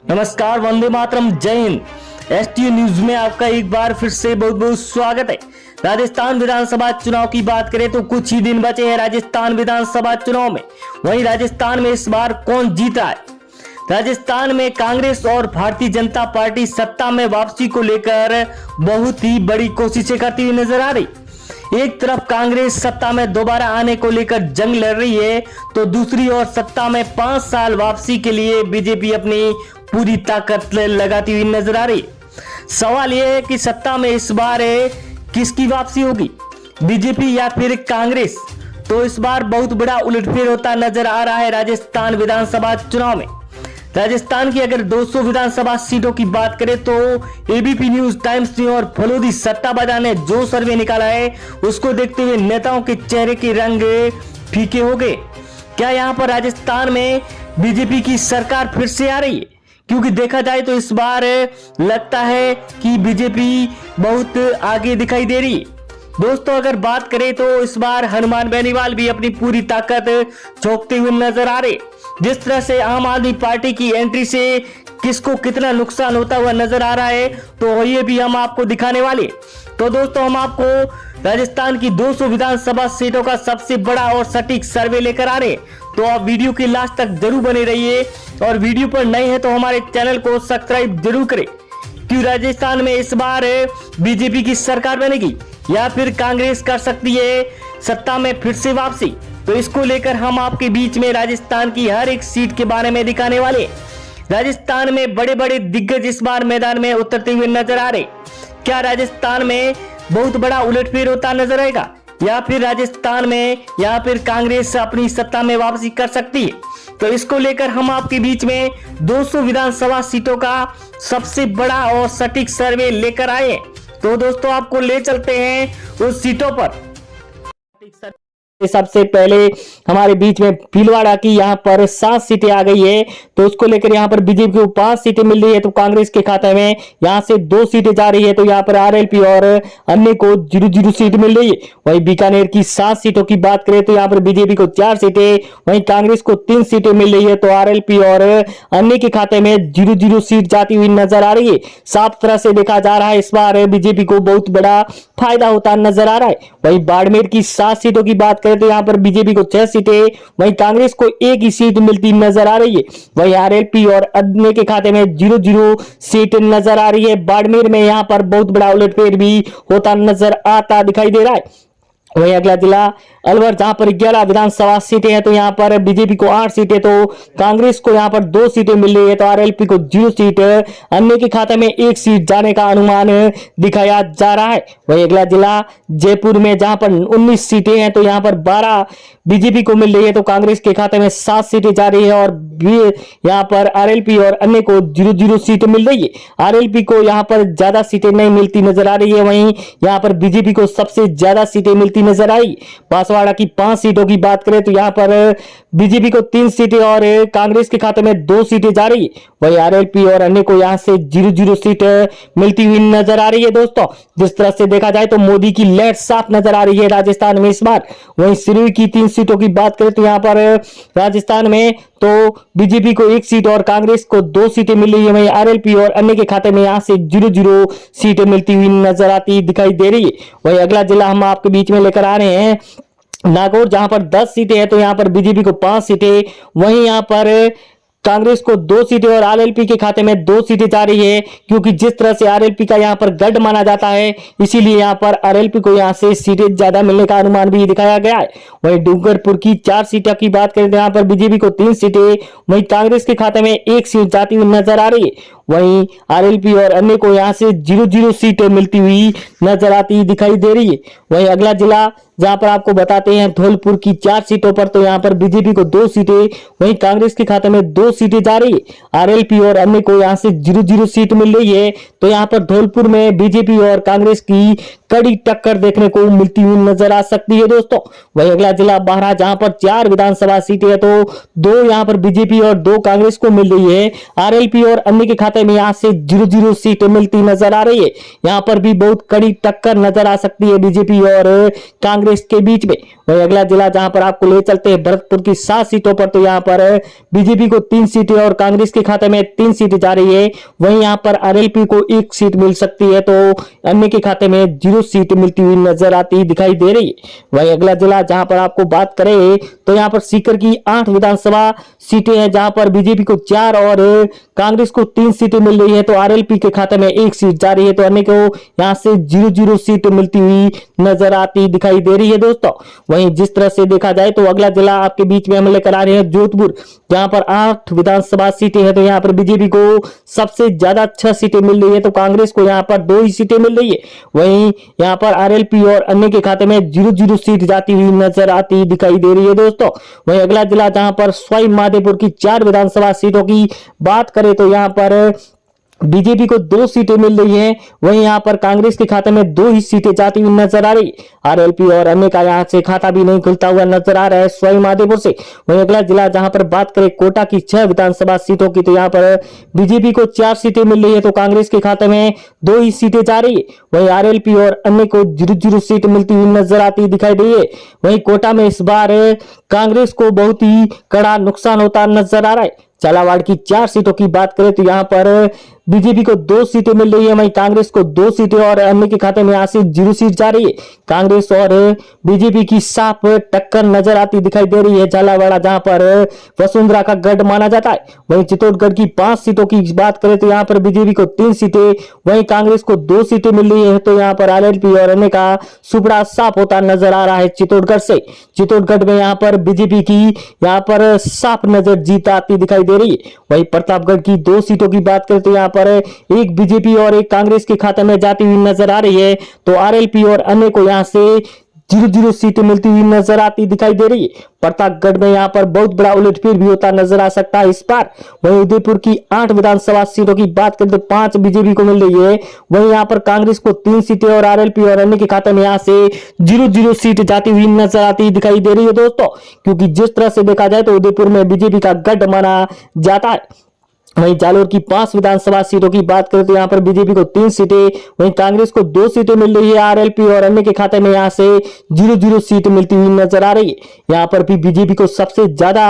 नमस्कार, वंदे मातरम, जय Hind. ST news में आपका एक बार फिर से बहुत बहुत स्वागत है। राजस्थान विधानसभा चुनाव की बात करें तो कुछ ही दिन बचे हैं राजस्थान विधानसभा चुनाव में। वहीं राजस्थान में इस बार कौन जीत रहा है? राजस्थान में कांग्रेस और भारतीय जनता पार्टी सत्ता में वापसी को लेकर बहुत ही बड़ी कोशिशें करती हुई नजर आ रही। एक तरफ कांग्रेस सत्ता में दोबारा आने को लेकर जंग लड़ रही है, तो दूसरी ओर सत्ता में 5 साल वापसी के लिए बीजेपी अपनी पूरी ताकत लगाती हुई नजर आ रही है। सवाल यह है कि सत्ता में इस बार किसकी वापसी होगी, बीजेपी या फिर कांग्रेस? तो इस बार बहुत बड़ा उलटफेर होता नजर आ रहा है राजस्थान विधानसभा चुनाव में। राजस्थान की अगर 200 विधानसभा सीटों की बात करें तो एबीपी न्यूज, टाइम्स न्यूज और फलोदी सट्टाबाजा ने जो सर्वे निकाला है उसको देखते हुए नेताओं के चेहरे के रंग फीके हो गए। क्या यहां पर राजस्थान में बीजेपी की सरकार फिर से आ रही है? क्योंकि देखा जाए तो इस बार लगता है कि बीजेपी बहुत आगे दिखाई दे रही है। दोस्तों, अगर बात करें तो इस बार हनुमान बेनीवाल भी अपनी पूरी ताकत झोंकते हुए नजर आ रहे। जिस तरह से आम आदमी पार्टी की एंट्री से किसको कितना नुकसान होता हुआ नजर आ रहा है, तो ये भी हम आपको दिखाने वाले। तो दोस्तों, हम आपको राजस्थान की 200 विधानसभा सीटों का सबसे बड़ा और सटीक सर्वे लेकर आ रहे हैं। तो आप वीडियो के लास्ट तक जरूर बने रहिए, और वीडियो पर नए हैं तो हमारे चैनल को सब्सक्राइब जरूर करें। क्यों राजस्थान में इस बार बीजेपी की सरकार बनेगी या फिर कांग्रेस कर सकती है सत्ता में फिर से वापसी? तो इसको लेकर हम आपके बीच में राजस्थान की हर एक सीट के बारे में दिखाने वाले। राजस्थान में बड़े बड़े दिग्गज इस बार मैदान में उतरते हुए नजर आ रहे। क्या राजस्थान में बहुत बड़ा उलटफेर होता नजर आएगा, या फिर राजस्थान में या फिर कांग्रेस अपनी सत्ता में वापसी कर सकती है? तो इसको लेकर हम आपके बीच में 200 विधानसभा सीटों का सबसे बड़ा और सटीक सर्वे लेकर आए। तो दोस्तों, आपको ले चलते हैं उस सीटों पर। सबसे पहले हमारे बीच में भीलवाड़ा की यहाँ पर 7 सीटें आ गई है, तो उसको लेकर यहाँ पर बीजेपी को 5 सीटें मिल रही है, तो कांग्रेस के खाते में यहाँ से 2 सीटें जा रही है, तो यहाँ पर आरएलपी और अन्य को 0-0 सीट मिल रही है। वहीं बीकानेर की 7 सीटों की बात करें तो यहाँ पर बीजेपी को 4 सीटें, वहीं कांग्रेस को 3 सीटें मिल रही है, तो आरएलपी और अन्य के खाते में 0-0 सीट जाती हुई नजर आ रही है। साफ तरह से देखा जा रहा है इस बार बीजेपी को बहुत बड़ा फायदा होता नजर आ रहा है। वहीं बाड़मेर की 7 सीटों की बात करें तो यहाँ पर बीजेपी को 6 सीटें, वहीं कांग्रेस को 1 ही सीट मिलती नजर आ रही है। वहीं आरएलपी और अन्य के खाते में 0-0 सीट नजर आ रही है। बाड़मेर में यहाँ पर बहुत बड़ा उलटफेर भी होता नजर आता दिखाई दे रहा है। वहीं अगला जिला अलवर, जहां पर 11 विधानसभा सीटें हैं, तो यहां पर बीजेपी को 8 सीटें, तो कांग्रेस को यहां पर 2 सीटें मिल रही है, तो आरएलपी को 0 सीट, अन्य के खाते में 1 सीट जाने का अनुमान दिखाया जा रहा है। वहीं अगला जिला जयपुर में, जहां पर 19 सीटें हैं, तो यहां पर 12 बीजेपी को मिल रही है, तो कांग्रेस के खाते में 7 सीटें जा रही है, और यहां पर आरएलपी और अन्य को 0-0 सीट मिल रही है। आरएलपी को यहां पर ज्यादा सीटें नहीं मिलती नजर आ रही है, वहीं यहां पर बीजेपी को सबसे ज्यादा सीटें मिलती नजर आई। बांसवाड़ा की 5 सीटों की बात करें तो यहां पर बीजेपी को 3 सीटें और कांग्रेस के खाते में 2 सीटें जा रही है। वहीं आरएलपी और अन्य को यहां से 0-0 सीट मिलती हुई नजर आ रही है। दोस्तों, जिस तरह से देखा जाए तो मोदी की लहर साफ नजर आ रही है राजस्थान में इस बार। वहीं सिरोही की 3 सीटों की बात करें तो यहां पर राजस्थान में तो बीजेपी को 1 सीट और कांग्रेस को 2 सीटें मिल रही है। वहीं आरएलपी और अन्य के खाते में यहां से 0-0 सीटें मिलती हुई नजर आती दिखाई दे रही है। वहीं अगला जिला हम आपके बीच में लेकर आ रहे हैं नागौर, जहां पर 10 सीटें हैं, तो यहां पर बीजेपी को 5 सीटें, वहीं यहां पर कांग्रेस को 2 सीटें और आरएलपी के खाते में 2 सीटें जा रही है। क्योंकि जिस तरह से आरएलपी का यहां पर गढ़ माना जाता है, इसीलिए यहां पर आरएलपी को यहां से सीटें ज्यादा मिलने का अनुमान भी दिखाया गया है। वहीं डूंगरपुर की 4 सीटों की बात करें तो यहां पर बीजेपी को 3 सीटें, वहीं कांग्रेस के खाते में 1 सीट जाती हुई नजर आ रही है। वहीं आरएलपी और अन्य को यहां से 0-0 सीट मिलती हुई नजर आती दिखाई दे रही है। वहीं अगला जिला जहां पर आपको बताते हैं धौलपुर की 4 सीटों पर, तो यहां पर बीजेपी को 2 सीटें, वहीं कांग्रेस के खाते में 2 सीटें जा रही है। आरएलपी और अन्य को यहां से 0-0 सीट मिल रही है, तो यहां पर धौलपुर में बीजेपी और कांग्रेस की कड़ी टक्कर देखने को मिलती हुई नजर आ सकती है दोस्तों। वहीं अगला जिला बारह, जहां पर 4 विधानसभा सीटें है तो 2 यहां पर बीजेपी और 2 कांग्रेस को मिल रही है। आरएलपी और अन्य के खाते में यहां से 0-0 सीट मिलती नजर आ रही है। यहां पर भी बहुत कड़ी टक्कर नजर आ सकती है बीजेपी और कांग्रेस के बीच में। वहीं अगला जिला जहां पर आपको ले चलते हैं भरतपुर की 7 सीटों पर, तो यहां पर बीजेपी को 3 सीटें और कांग्रेस के खाते में 3 सीटें जा रही है। वहीं यहां पर आरएलपी को 1 सीट मिल सकती है तो अन्य के खाते में 0 सीट मिलती हुई नजर आती दिखाई दे रही है। वहीं अगला जिला जहां पर आपको बात करें तो यहां पर सीकर की 8 विधानसभा सीटें हैं, जहां पर बीजेपी को 4 और कांग्रेस को 3 सीटें मिल रही है तो आरएलपी के खाते में 1 सीट जा रही है, तो अन्य को यहां से 0-0 सीट मिलती हुई नजर आती दिखाई दे रही है दोस्तों। वहीं जिस तरह से देखा जाए तो अगला जिला आपके बीच में हम लेकर आ रहे हैं जोधपुर, जहां पर 8 विधानसभा सीटें हैं तो यहां पर बीजेपी को सबसे ज्यादा 6 सीटें मिल रही है तो कांग्रेस को यहां पर 2 ही सीटें मिल रही है। वहीं यहां पर आरएलपी और अन्य के खाते में 0-0 सीट जाती हुई नजर आती दिखाई दे रही है दोस्तों। वहीं अगला जिला जहां पर सवाई माधोपुर की 4 विधानसभा सीटों की बात करें तो यहां पर बीजेपी को 2 सीटें मिल रही हैं। वहीं यहां पर कांग्रेस के खाते में 2 ही सीटें जाती हुई नजर आ रही। आरएलपी और अन्य का यहां से खाता भी नहीं खुलता हुआ नजर आ रहा है सवाई माधोपुर से। वहीं अगला जिला जहां पर बात करें कोटा की 6 विधानसभा सीटों की, तो यहां पर बीजेपी को 4 सीटें मिल रही है तो कांग्रेस के खाते में 2 ही सीटें जा रही है। वहीं आरएलपी और अन्य को 0-0 सीट मिलती हुई नजर आती दिखाई दे रही है। वहीं कोटा में इस बार कांग्रेस को बहुत ही कड़ा नुकसान होता नजर आ रहा है। झालावाड़ की 4 सीटों की बात करें तो यहां पर बीजेपी को 2 सीटें मिल रही है, वहीं कांग्रेस को 2 सीटें और अन्य के खाते में यहां से 0 सीट जा रही है। कांग्रेस और बीजेपी की साफ टक्कर नजर आती दिखाई दे रही है झालावाड़ा, जहां पर वसुंधरा का गढ़ माना जाता है। वहीं चित्तौड़गढ़ की 5 सीटों की बात करें तो यहां पर बीजेपी को 3 सीटें, वहीं कांग्रेस को 2 सीटें मिल रही है तो यहां पर आरएलपी और अन्य का सुपड़ा साफ होता नजर आ रहा है चित्तौड़गढ़ से। चित्तौड़गढ़ में यहां पर बीजेपी की यहां पर साफ नजर जीत आती दिखाई दे रही है। वहीं प्रतापगढ़ की 2 सीटों की बात करें तो यहां पर एक बीजेपी और एक कांग्रेस के खाते में जाती हुई नजर आ रही है तो आरएलपी और अन्य को यहां से 0-0 सीटें मिलती हुई नजर आती दिखाई दे रही है। प्रतापगढ़ में यहां पर बहुत बड़ा उलटफेर भी होता नजर आ सकता है इस बार। वहीं उदयपुर की 8 विधानसभा सीटों की बात करें तो 5 बीजेपी को मिल रही है। वहीं यहां पर कांग्रेस को 3 सीटें और आरएलपी और अन्य के खाते में यहां से 0-0 सीट जाती हुई नजर आती दिखाई दे रही है दोस्तों, क्योंकि जिस तरह से देखा जाए तो उदयपुर में बीजेपी का गढ़ माना जाता है। वहीं जालोर की 5 विधानसभा सीटों की बात करें तो यहां पर बीजेपी को 3 सीटें, वहीं कांग्रेस को 2 सीटें मिल रही है। आरएलपी और अन्य के खाते में यहां से 0-0 सीट मिलती हुई नजर आ रही है। यहां पर भी बीजेपी को सबसे ज्यादा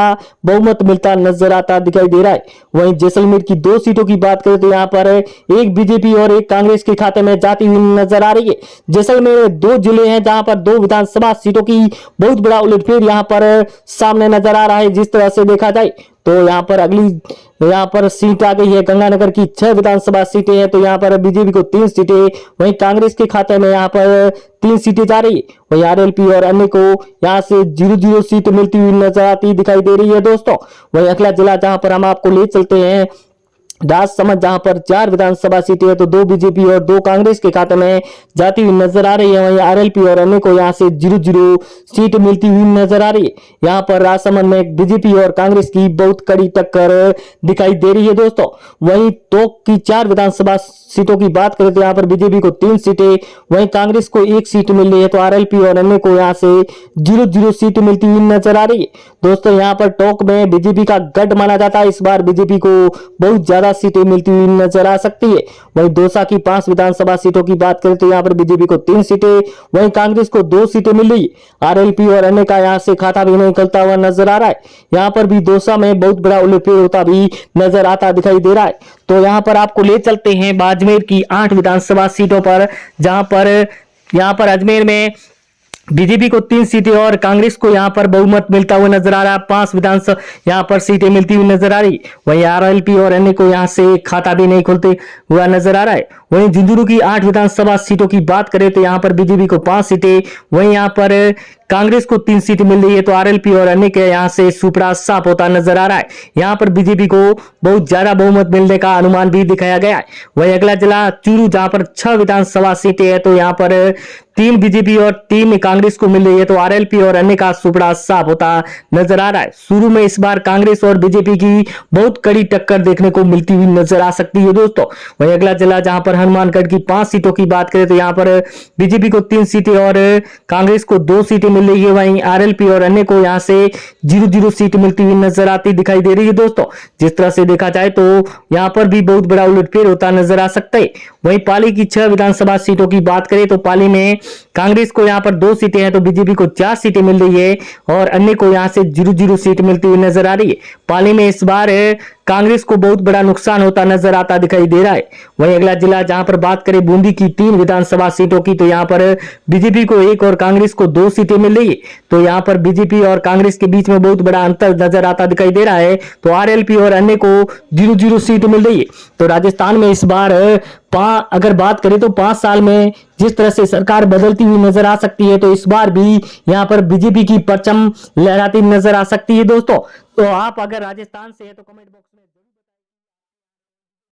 बहुमत मिलता नजर आता दिखाई दे रहा है। वहीं जैसलमेर की 2 सीटों की बात करें तो यहां पर एक बीजेपी और एक कांग्रेस के खाते में जाती हुई नजर आ रही है। जैसलमेर में 2 जिले हैं जहां पर 2 विधानसभा सीटों की बहुत बड़ा उलटफेर यहां पर सामने नजर आ रहा है। जिस तरह से देखा जाए तो यहां पर अगली यहां पर सीट आ गई है गंगानगर की 6 विधानसभा सीटें हैं तो यहां पर बीजेपी को 3 सीटें, वहीं कांग्रेस के खाते में यहां पर 3 सीटें जा रही है। वहीं आरएलपी और अन्य को यहां से 0-0 सीट मिलती हुई नजर आती दिखाई दे रही है दोस्तों। वहीं अगला जिला जहां पर हम आपको ले चलते हैं राजसमंद, जहां पर 4 विधानसभा सीटें है तो 2 बीजेपी और 2 कांग्रेस के खाते में जाती हुई नजर आ रही है। वहीं आरएलपी और अन्य को यहां से 0-0 सीट मिलती हुई नजर आ रही है। यहां पर राजसमंद में बीजेपी और कांग्रेस की बहुत कड़ी टक्कर दिखाई दे रही है दोस्तों। वहीं टोंक की 4 विधानसभा सीटों की बात करें तो यहां पर बीजेपी को 3 सीटें, वहीं कांग्रेस को 1 सीट मिल रही है तो आरएलपी और अन्य को यहां से 0-0 सीट मिलती हुई नजर आ रही है। दोस्तों यहां पर टोंक में बीजेपी का गढ़ माना जाता है। इस बार बीजेपी को बहुत ज्यादा सीटें मिलती हुई नजर आ सकती है। वहीं दौसा की 5 विधानसभा सीटों की बात करें तो यहां पर बीजेपी को 3 सीटें, वहीं कांग्रेस को 2 सीटें मिल रही है। आरएलपी और अन्य का यहां से खाता भी नहीं खुलता हुआ नजर आ रहा है। यहां पर भी दौसा में बहुत बड़ा उलटफेर होता भी नजर आता दिखाई दे रहा है। तो यहां पर आपको ले चलते हैं अजमेर की 8 विधानसभा सीटों पर, जहां पर यहां पर अजमेर में बीजेपी को 3 सीटें और कांग्रेस को यहां पर बहुमत मिलता हुआ नजर आ रहा है। 5 विधानसभा यहां पर सीटें मिलती हुई नजर आ रही। वहीं आरएलपी और अन्य को यहां से खाता भी नहीं खुलते हुआ नजर आ रहा है। वहीं झुंझुनू की 8 विधानसभा सीटों की बात करें तो यहां पर बीजेपी को 5 सीटें, वहीं यहां पर कांग्रेस को 3 सीट मिल रही है तो आरएलपी और अन्य के यहां से सुपड़ा साफ होता नजर आ रहा है। यहां पर बीजेपी को बहुत ज्यादा बहुमत मिलने का अनुमान भी दिखाया गया है। वहीं अगला जिला चूरू, जहां पर 6 विधानसभा सीटें है तो यहां पर 3 बीजेपी और 3 कांग्रेस को मिल रही है तो आरएलपी और अन्य का सुपड़ा साफ होता नजर आ रहा है। शुरू में इस बार कांग्रेस और बीजेपी की बहुत कड़ी टक्कर देखने को मिलती हुई नजर आ सकती है दोस्तों। वहीं अगला जिला जहां पर हनुमानगढ़ की 5 सीटों की बात करें तो यहाँ पर बीजेपी को 3 सीटें और कांग्रेस को 2 सीटें मिल रही है। वहीं आरएलपी और अन्य को यहाँ से 0-0 सीट मिलती हुई नजर आती दिखाई दे रही है दोस्तों। जिस तरह से देखा जाए तो यहाँ पर भी बहुत बड़ा उलटफेर होता नजर आ सकता है। वहीं पाली की 6 विधानसभा सीटों की बात करें तो पाली में कांग्रेस को यहाँ पर 2 सीटें हैं तो बीजेपी को 4 सीटें मिल रही है और अन्य को यहाँ से 0-0 सीट मिलती हुई नजर आ रही है। पाली में इस बार कांग्रेस को बहुत बड़ा नुकसान होता नजर आता दिखाई दे रहा है। वहीं अगला जिला जहां पर बात करें बूंदी की 3 विधानसभा सीटों की तो यहां पर बीजेपी को 1 और कांग्रेस को 2 सीटें मिल रही है। तो यहां पर बीजेपी और कांग्रेस के बीच में बहुत बड़ा अंतर नजर आता दिखाई दे रहा है। तो आरएलपी और अन्य को 0-0 सीट मिल रही है। तो राजस्थान में इस बार अगर बात करें तो 5 साल में जिस तरह से सरकार बदलती हुई नजर आ सकती है तो इस बार भी यहां पर बीजेपी की परचम लहराती नजर आ सकती है दोस्तों। तो आप अगर राजस्थान से है तो कमेंट बॉक्स में